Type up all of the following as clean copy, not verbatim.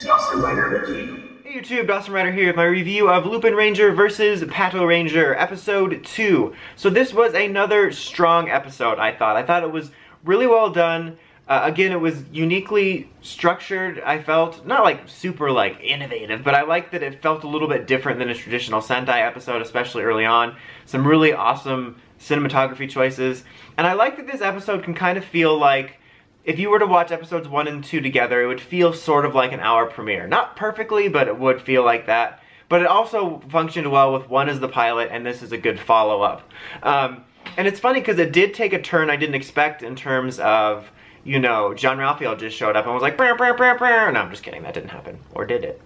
Hey YouTube, Dawson Rider here with my review of Lupin Ranger vs. Patranger, episode 2. So this was another strong episode, I thought. I thought it was really well done. Again, it was uniquely structured, I felt. Not like super innovative, but I liked that it felt a little bit different than a traditional Sentai episode, especially early on. Some really awesome cinematography choices. And I like that this episode can kind of feel like, if you were to watch episodes 1 and 2 together, it would feel sort of like an hour premiere. Not perfectly, but it would feel like that. But it also functioned well with 1 as the pilot, and this is a good follow-up. And it's funny because it did take a turn I didn't expect in terms of, you know, John Raphael just showed up and was like, brr, brr, brr, brr. No, I'm just kidding, that didn't happen. Or did it?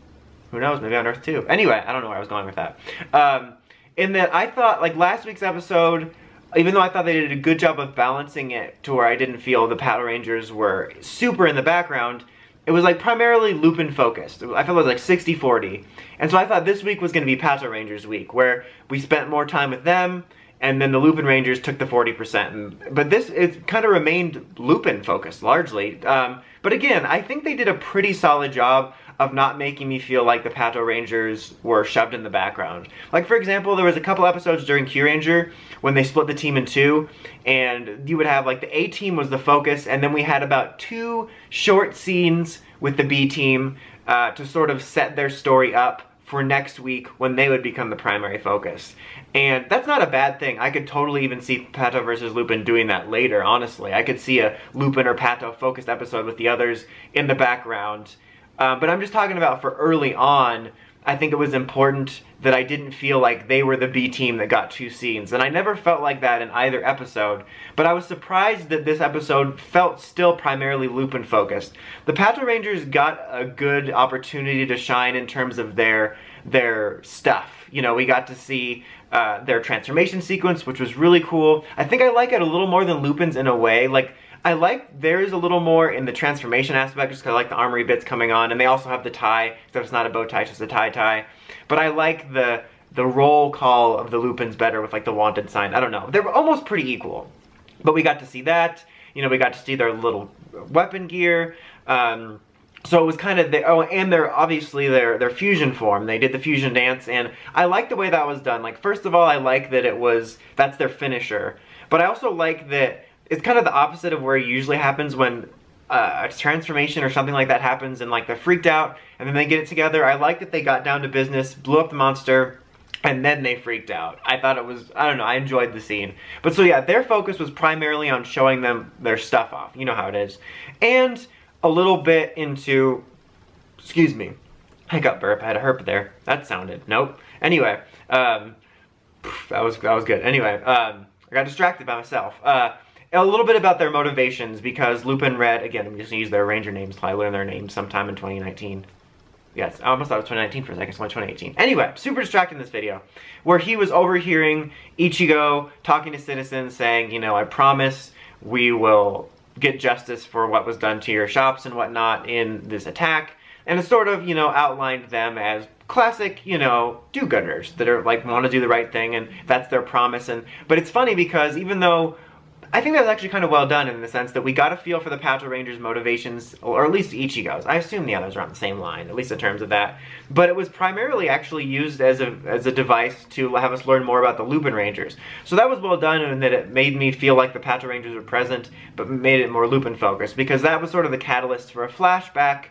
Who knows, maybe on Earth 2. Anyway, I don't know where I was going with that. In that I thought, like last week's episode, even though I thought they did a good job of balancing it to where I didn't feel the Patrangers were super in the background, it was like primarily Lupin focused. I felt it was like 60-40. And so I thought this week was going to be Patrangers week, where we spent more time with them, and then the Lupin Rangers took the 40%. But this, it kind of remained Lupin focused, largely. But again, I think they did a pretty solid job of not making me feel like the Patrangers were shoved in the background. Like, for example, there was a couple episodes during Kyuranger when they split the team in two, and you would have, like, the A team was the focus, and then we had about 2 short scenes with the B team to sort of set their story up for next week when they would become the primary focus. And that's not a bad thing. I could totally even see Pato versus Lupin doing that later, honestly. I could see a Lupin or Pato focused episode with the others in the background. But I'm just talking about for early on, I think it was important that I didn't feel like they were the B team that got 2 scenes. And I never felt like that in either episode. But I was surprised that this episode felt still primarily Lupin focused. The Patrangers got a good opportunity to shine in terms of their stuff. You know, we got to see their transformation sequence, which was really cool. I think I like it a little more than Lupin's in a way. Like, I like theirs a little more in the transformation aspect, just because I like the armory bits coming on, and they also have the tie, except it's not a bow tie, it's just a tie. But I like the roll call of the Lupins better with like the wanted sign. I don't know. They're almost pretty equal. But we got to see that. You know, we got to see their little weapon gear. So it was kind of, oh, and they're obviously their fusion form. They did the fusion dance, and I like the way that was done. Like, first of all, I like that that's their finisher. But I also like that it's kind of the opposite of where it usually happens when a transformation or something like that happens and like they're freaked out and then they get it together. I like that they got down to business, blew up the monster, and then they freaked out. I thought it was, I don't know, I enjoyed the scene. But so yeah, their focus was primarily on showing them their stuff off. You know how it is. And a little bit into, excuse me, I got burp, I had a herp there. That sounded, nope. Anyway, that was good. Anyway, I got distracted by myself. A little bit about their motivations, because Lupin Red, again, I'm just going to use their Ranger names until I learn their names sometime in 2019. Yes, I almost thought it was 2019 for a second, so it's 2018. Anyway, super distracted in this video, where he was overhearing Ichigo talking to citizens saying, you know, I promise we will get justice for what was done to your shops and whatnot in this attack. And it sort of, you know, outlined them as classic, you know, do-gooders that are, like, want to do the right thing, and that's their promise. But it's funny because even though I think that was actually kind of well done in the sense that we got a feel for the Patrangers' motivations, or at least Ichigo's. I assume the others are on the same line, at least in terms of that. But it was primarily actually used as a device to have us learn more about the Lupin Rangers. So that was well done in that it made me feel like the Patrangers were present, but made it more Lupin focused, because that was sort of the catalyst for a flashback,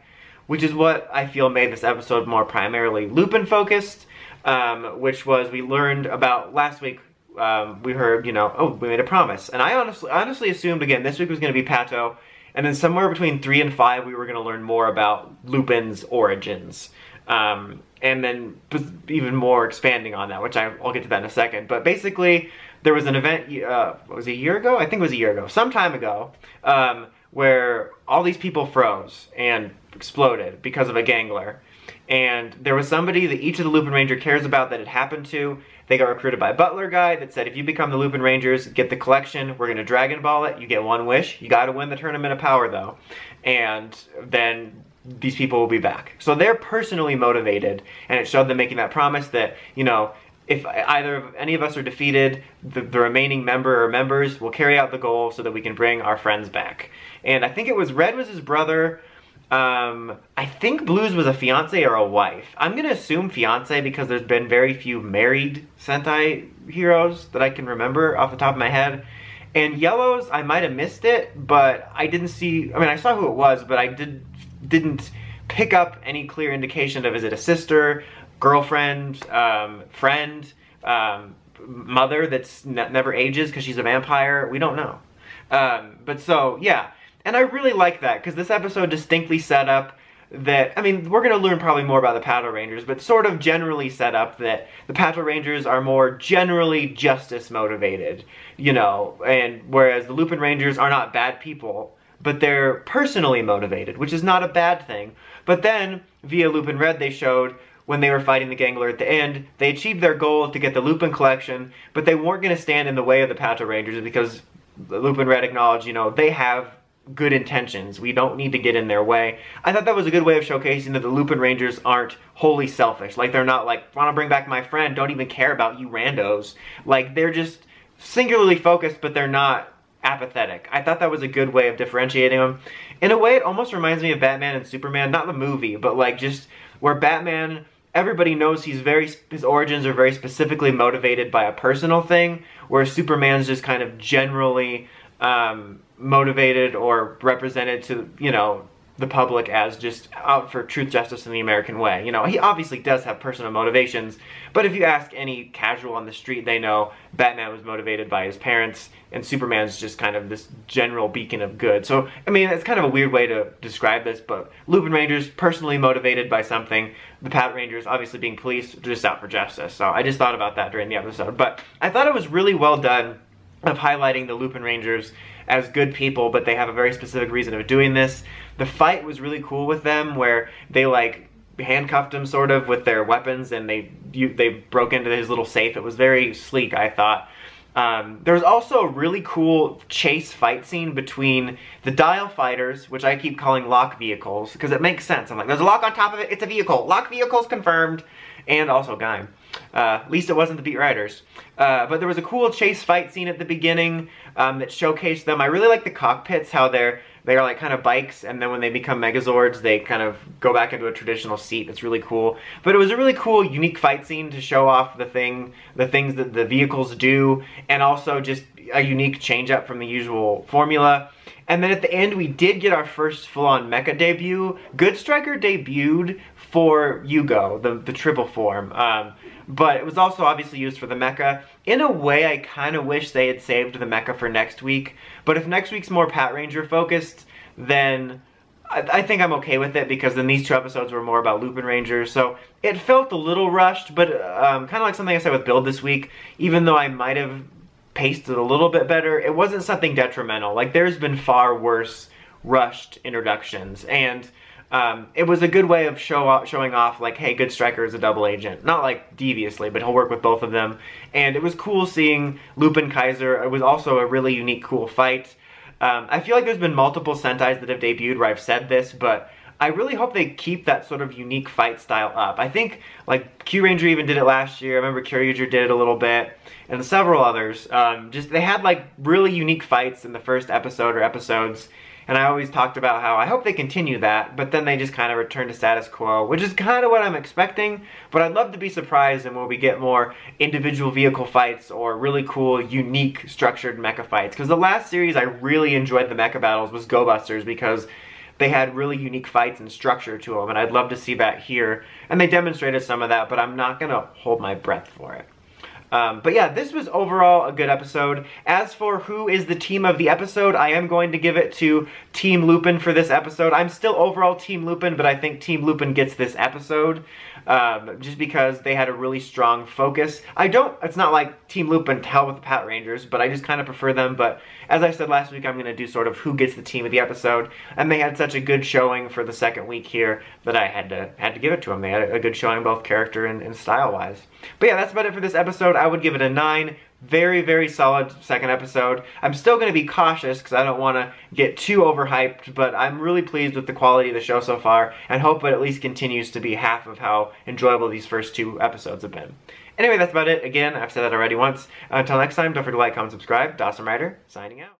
which is what I feel made this episode more primarily Lupin focused, which was we learned about last week. We heard, you know, oh, we made a promise. And I honestly assumed, again, this week was going to be Pato, and then somewhere between 3 and 5 we were going to learn more about Lupin's origins. And then even more expanding on that, which I'll get to that in a second. But basically, there was an event, was it a year ago? I think it was a year ago, some time ago, where all these people froze and exploded because of a gangler. And there was somebody that each of the Lupin Ranger cares about that it happened to. They got recruited by a butler guy that said, if you become the Lupin Rangers, get the collection, we're going to Dragon Ball it, you get 1 wish. You got to win the Tournament of Power, though. And then these people will be back. So they're personally motivated, and it showed them making that promise that, you know, if any of us are defeated, the remaining member or members will carry out the goal so that we can bring our friends back. And I think it was Red was his brother, I think Blue's was a fiance or a wife. I'm gonna assume fiance because there's been very few married Sentai heroes that I can remember off the top of my head. And Yellow's, I might have missed it, but I didn't see, I mean, I saw who it was, but I didn't pick up any clear indication of, is it a sister, girlfriend, friend, mother that's never ages because she's a vampire? We don't know. But so, yeah. And I really like that, because this episode distinctly set up that, I mean, we're going to learn probably more about the Patrangers, but sort of generally set up that the Patrangers are more generally justice motivated, you know, and whereas the Lupin Rangers are not bad people, but they're personally motivated, which is not a bad thing. But then, via Lupin Red, they showed when they were fighting the Gangler at the end, they achieved their goal to get the Lupin collection, but they weren't going to stand in the way of the Patrangers because Lupin Red acknowledged, you know, they have good intentions. We don't need to get in their way. I thought that was a good way of showcasing that the Lupin Rangers aren't wholly selfish. Like, they're not like, want to bring back my friend, don't even care about you randos. Like, they're just singularly focused, but they're not apathetic. I thought that was a good way of differentiating them. In a way, it almost reminds me of Batman and Superman, not the movie, but like just where Batman, everybody knows his origins are very specifically motivated by a personal thing, whereas Superman's just kind of generally motivated or represented to, you know, the public as just out for truth, justice, and the American way. You know, he obviously does have personal motivations, but if you ask any casual on the street, they know Batman was motivated by his parents, and Superman's just kind of this general beacon of good. So, I mean, it's kind of a weird way to describe this, but Lupin Rangers, personally motivated by something. The Patrangers, obviously being police, just out for justice. So I just thought about that during the episode. But I thought it was really well done of highlighting the Lupin Rangers as good people, but they have a very specific reason of doing this. The fight was really cool with them, where they like handcuffed him sort of with their weapons, and they broke into his little safe. It was very sleek, I thought. There was also a really cool chase fight scene between the Dial Fighters, which I keep calling lock vehicles, because it makes sense. I'm like, there's a lock on top of it, it's a vehicle. Lock vehicles confirmed. And also Gaim. At least it wasn't the Beat Riders. But there was a cool chase fight scene at the beginning that showcased them. I really like the cockpits, how they are like kind of bikes, and then when they become Megazords, they kind of go back into a traditional seat. It's really cool. But it was a really cool, unique fight scene to show off the things that the vehicles do, and also just a unique change up from the usual formula. And then at the end, we did get our first full-on Mecha debut. Good Striker debuted for Yugo, the triple form. But it was also obviously used for the Mecha. In a way, I kind of wish they had saved the Mecha for next week. But if next week's more Patranger focused, then I think I'm okay with it, because then these two episodes were more about Lupin Rangers. So it felt a little rushed, but kind of like something I said with Build this week. Even though I might have paced it a little bit better, it wasn't something detrimental. Like, there's been far worse rushed introductions, and it was a good way of showing off, like, hey, Good Striker is a double agent. Not like deviously, but he'll work with both of them. And it was cool seeing Lupin Kaiser. It was also a really unique, cool fight. I feel like there's been multiple Sentais that have debuted where I've said this, but I really hope they keep that sort of unique fight style up. I think, like, Q-Ranger even did it last year. I remember Q-Ranger did it a little bit, and several others. They had, like, really unique fights in the first episode or episodes, and I always talked about how I hope they continue that, but then they just kind of return to status quo, which is kind of what I'm expecting, but I'd love to be surprised and when we get more individual vehicle fights or really cool, unique, structured mecha fights. Because the last series I really enjoyed the mecha battles was Go Busters, because they had really unique fights and structure to them, and I'd love to see that here. And they demonstrated some of that, but I'm not going to hold my breath for it. But yeah, this was overall a good episode. As for who is the team of the episode, I am going to give it to Team Lupin for this episode. I'm still overall Team Lupin, but I think Team Lupin gets this episode. Just because they had a really strong focus. It's not like Team Lupin to hell with the Patrangers, but I just kind of prefer them. But as I said last week, I'm going to do sort of who gets the team of the episode. And they had such a good showing for the second week here that I had to give it to them. They had a good showing both character and style-wise. But yeah, that's about it for this episode. I would give it a 9. Very, very solid second episode. I'm still going to be cautious because I don't want to get too overhyped, but I'm really pleased with the quality of the show so far and hope it at least continues to be half of how enjoyable these first 2 episodes have been. Anyway, that's about it. Again, I've said that already once. Until next time, don't forget to like, comment, subscribe. Dawson Rider, signing out.